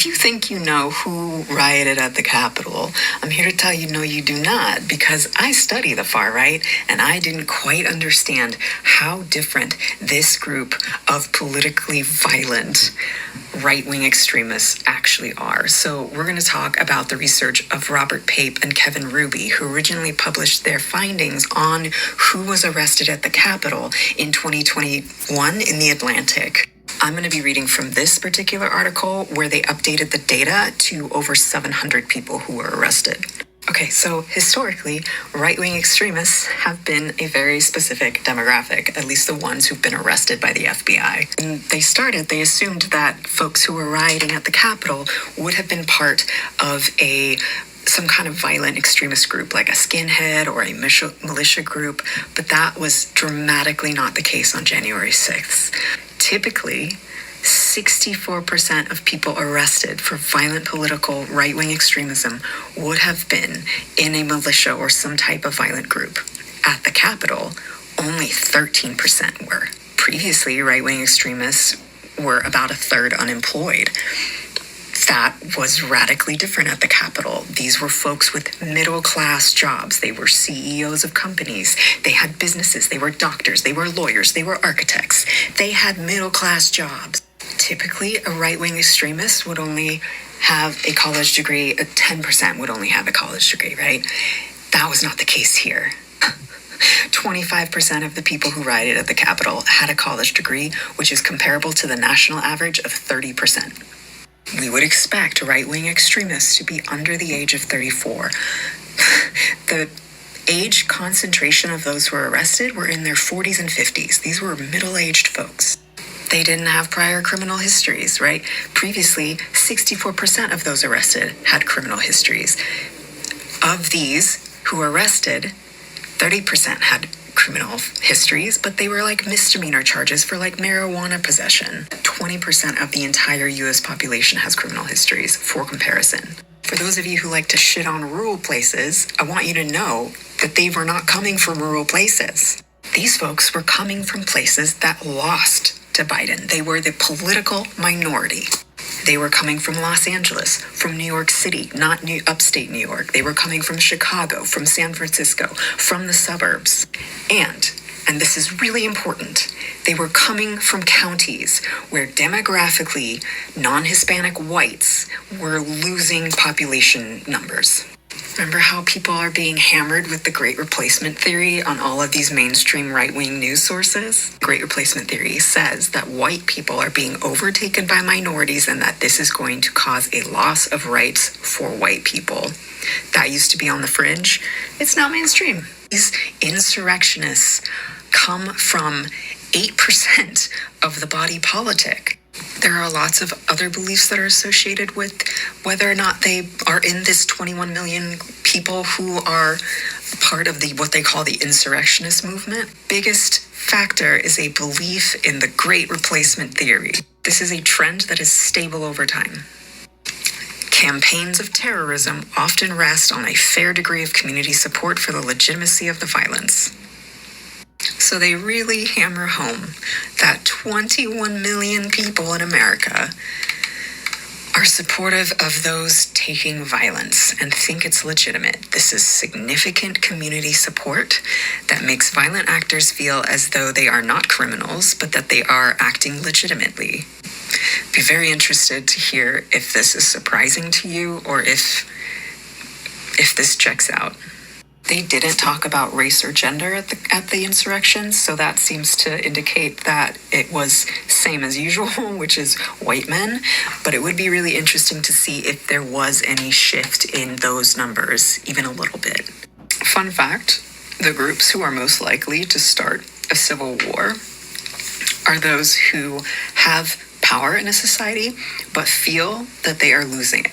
If you think you know who rioted at the Capitol, I'm here to tell you no, you do not, because I study the far right, and I didn't quite understand how different this group of politically violent right-wing extremists actually are. So we're going to talk about the research of Robert Pape and Kevin Ruby, who originally published their findings on who was arrested at the Capitol in 2021 in The Atlantic. I'm going to be reading from this particular article where they updated the data to over 700 people who were arrested. Okay, so historically, right-wing extremists have been a very specific demographic, at least the ones who've been arrested by the FBI. When they assumed that folks who were rioting at the Capitol would have been part of some kind of violent extremist group, like a skinhead or a militia group, but that was dramatically not the case on January 6th. Typically, 64% of people arrested for violent political right-wing extremism would have been in a militia or some type of violent group. At the Capitol, only 13% were. Previously, right-wing extremists were about a third unemployed. That was radically different at the Capitol. These were folks with middle-class jobs. They were CEOs of companies. They had businesses. They were doctors. They were lawyers. They were architects. They had middle-class jobs. Typically, a right-wing extremist would only have a college degree. 10% would only have a college degree, right? That was not the case here. 25% of the people who rioted at the Capitol had a college degree, which is comparable to the national average of 30%. We would expect right-wing extremists to be under the age of 34. The age concentration of those who were arrested were in their 40s and 50s. These were middle-aged folks. They didn't have prior criminal histories, right? Previously, 64% of those arrested had criminal histories. Of these who were arrested, 30% had criminal histories, but they were like misdemeanor charges for like marijuana possession. 20% of the entire US population has criminal histories, for comparison. For those of you who like to shit on rural places, I want you to know that they were not coming from rural places. These folks were coming from places that lost to Biden. They were the political minority. They were coming from Los Angeles, from New York City, not upstate New York. They were coming from Chicago, from San Francisco, from the suburbs. And this is really important, they were coming from counties where demographically non-Hispanic whites were losing population numbers. Remember how people are being hammered with the Great Replacement theory on all of these mainstream right-wing news sources? Great Replacement theory says that white people are being overtaken by minorities and that this is going to cause a loss of rights for white people. That used to be on the fringe. It's now mainstream. These insurrectionists come from 8% of the body politic. There are lots of other beliefs that are associated with whether or not they are in this 21 million people who are part of what they call the insurrectionist movement. Biggest factor is a belief in the Great Replacement theory. This is a trend that is stable over time. Campaigns of terrorism often rest on a fair degree of community support for the legitimacy of the violence. So they really hammer home that 21 million people in America are supportive of those taking violence and think it's legitimate. This is significant community support that makes violent actors feel as though they are not criminals, but that they are acting legitimately. Be very interested to hear if this is surprising to you or if this checks out. They didn't talk about race or gender at the insurrection, so that seems to indicate that it was same as usual, which is white men. But it would be really interesting to see if there was any shift in those numbers, even a little bit. Fun fact, the groups who are most likely to start a civil war are those who have power in a society, but feel that they are losing it.